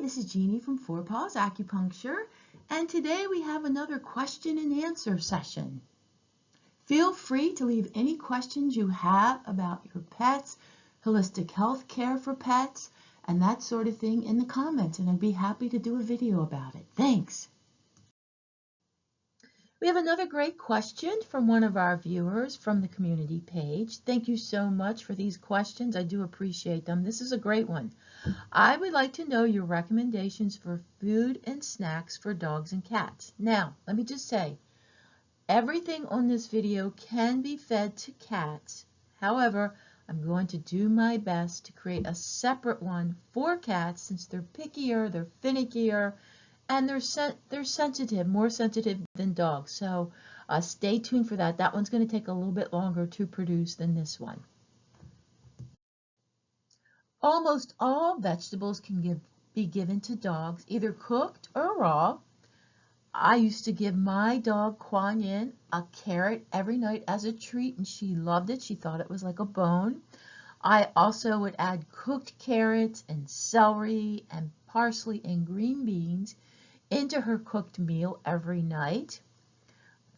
this is Jeannie from paws acupuncture, and today we have another question and answer session. Feel free to leave any questions you have about your pets, holistic health care for pets, and that sort of thing in the comments, and I'd be happy to do a video about it. Thanks. We have another great question from one of our viewers from the community page. Thank you so much for these questions. I do appreciate them. This is a great one. I would like to know your recommendations for food and snacks for dogs and cats. Now, let me just say, everything on this video can be fed to cats. However, I'm going to do my best to create a separate one for cats since they're pickier, they're finickier, and they're sensitive, more sensitive than dogs. So stay tuned for that. That one's going to take a little bit longer to produce than this one. Almost all vegetables can be given to dogs, either cooked or raw. I used to give my dog Kuan Yin a carrot every night as a treat, and she loved it. She thought it was like a bone. I also would add cooked carrots and celery and parsley and green beans into her cooked meal every night.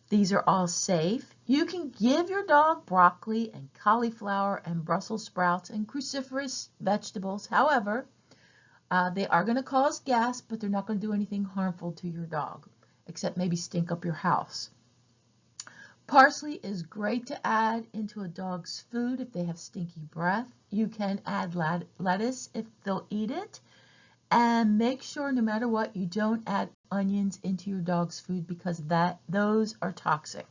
These are all safe. You can give your dog broccoli and cauliflower and Brussels sprouts and cruciferous vegetables. However, they are going to cause gas, but they're not going to do anything harmful to your dog, except maybe stink up your house. Parsley is great to add into a dog's food if they have stinky breath. You can add lettuce if they'll eat it. And make sure, no matter what, you don't add onions into your dog's food because those are toxic.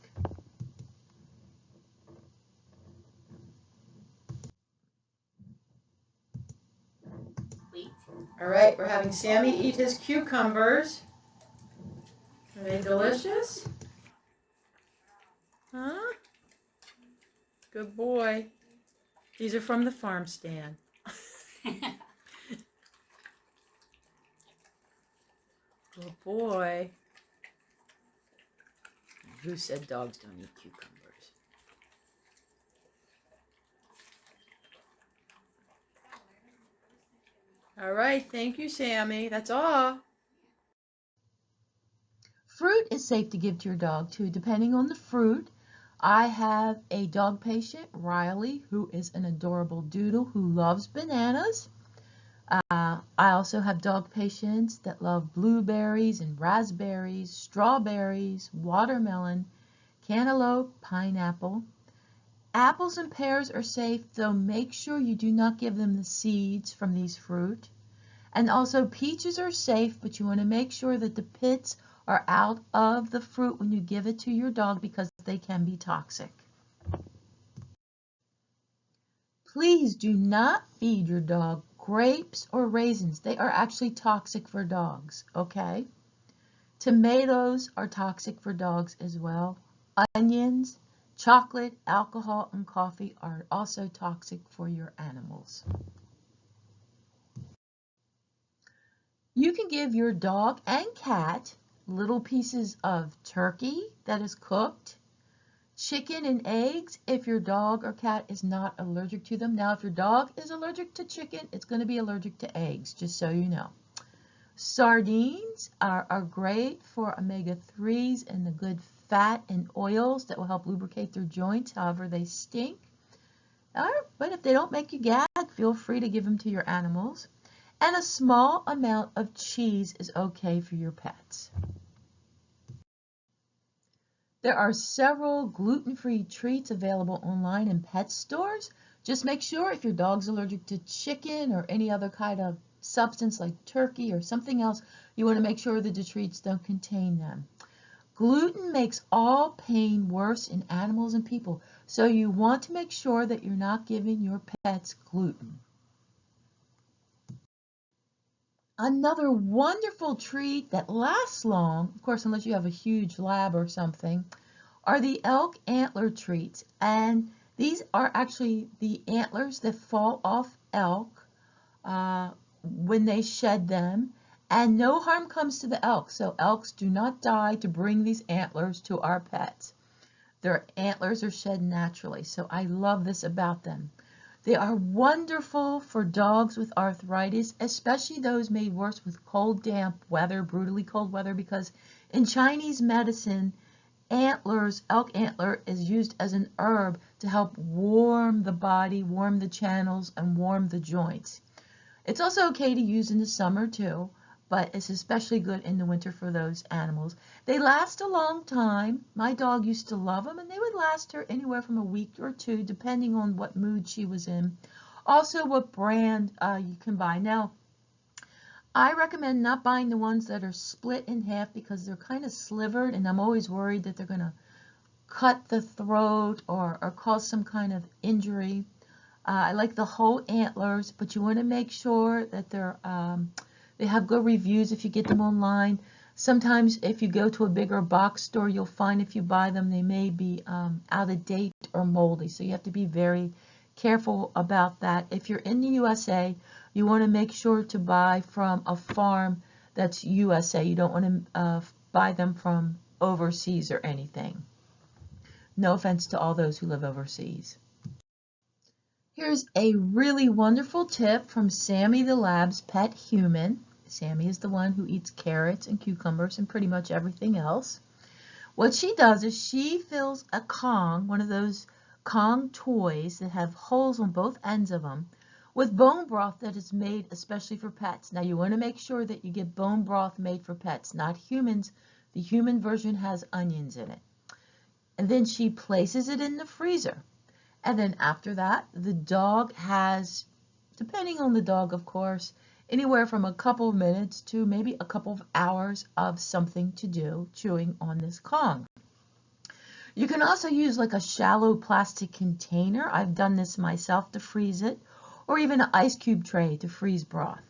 All right, we're having Sammy eat his cucumbers. Are they delicious? Huh? Good boy. These are from the farm stand. Good boy. Who said dogs don't eat cucumbers? All right, thank you, Sammy. That's all. Fruit is safe to give to your dog too, depending on the fruit. I have a dog patient, Riley, who is an adorable doodle who loves bananas. I also have dog patients that love blueberries and raspberries, strawberries, watermelon, cantaloupe, pineapple. Apples and pears are safe, though make sure you do not give them the seeds from these fruit. And also peaches are safe, but you want to make sure that the pits are out of the fruit when you give it to your dog because they can be toxic. Please do not feed your dog grapes or raisins. They are actually toxic for dogs, okay? Tomatoes are toxic for dogs as well. Onions, chocolate, alcohol, and coffee are also toxic for your animals. You can give your dog and cat little pieces of turkey that is cooked, chicken and eggs if your dog or cat is not allergic to them. Now, if your dog is allergic to chicken, it's going to be allergic to eggs, just so you know. Sardines are great for omega-3s and the good fat and oils that will help lubricate their joints, however they stink. But if they don't make you gag, feel free to give them to your animals. And a small amount of cheese is okay for your pets. There are several gluten-free treats available online in pet stores. Just make sure if your dog's allergic to chicken or any other kind of substance like turkey or something else, you want to make sure that the treats don't contain them. Gluten makes all pain worse in animals and people, so you want to make sure that you're not giving your pets gluten. Another wonderful treat that lasts long, of course, unless you have a huge lab or something, are the elk antler treats. And these are actually the antlers that fall off elk when they shed them. And no harm comes to the elk, so elks do not die to bring these antlers to our pets. Their antlers are shed naturally, so I love this about them. They are wonderful for dogs with arthritis, especially those made worse with cold, damp weather, brutally cold weather, because in Chinese medicine, antlers, elk antler is used as an herb to help warm the body, warm the channels, and warm the joints. It's also okay to use in the summer too, but it's especially good in the winter for those animals. They last a long time. My dog used to love them, and they would last her anywhere from a week or two, depending on what mood she was in. Also, what brand you can buy. Now, I recommend not buying the ones that are split in half because they're kind of slivered, and I'm always worried that they're going to cut the throat or cause some kind of injury. I like the whole antlers, but you want to make sure that they have good reviews if you get them online. Sometimes if you go to a bigger box store, you'll find if you buy them, they may be out of date or moldy. So you have to be very careful about that. If you're in the USA, you want to make sure to buy from a farm that's USA. You don't want to buy them from overseas or anything. No offense to all those who live overseas. Here's a really wonderful tip from Sammy the Lab's pet human. Sammy is the one who eats carrots and cucumbers and pretty much everything else. What she does is she fills a Kong, one of those Kong toys that have holes on both ends of them, with bone broth that is made especially for pets. Now you want to make sure that you get bone broth made for pets, not humans. The human version has onions in it. And then she places it in the freezer. And then after that, the dog has, depending on the dog, of course, anywhere from a couple of minutes to maybe a couple of hours of something to do chewing on this Kong. You can also use like a shallow plastic container. I've done this myself to freeze it, or even an ice cube tray to freeze broth.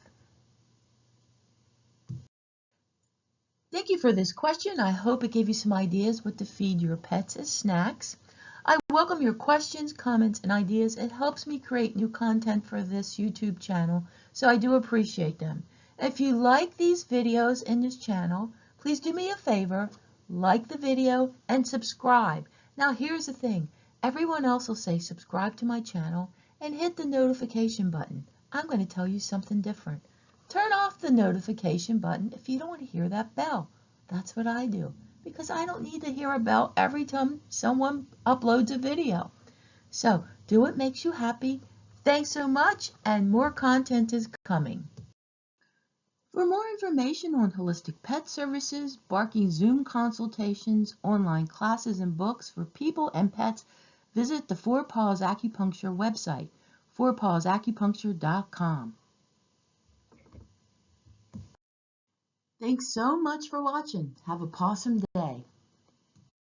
Thank you for this question. I hope it gave you some ideas what to feed your pets as snacks. I welcome your questions, comments, and ideas. It helps me create new content for this YouTube channel, so I do appreciate them. If you like these videos in this channel, please do me a favor, like the video and subscribe. Now here's the thing, everyone else will say subscribe to my channel and hit the notification button. I'm going to tell you something different. Turn off the notification button if you don't want to hear that bell. That's what I do, because I don't need to hear a bell every time someone uploads a video. So do what makes you happy. Thanks so much, and more content is coming. For more information on holistic pet services, barking Zoom consultations, online classes, and books for people and pets, visit the 4Paws Acupuncture website, 4pawsacupuncture.com. Thanks so much for watching. Have a pawsome day.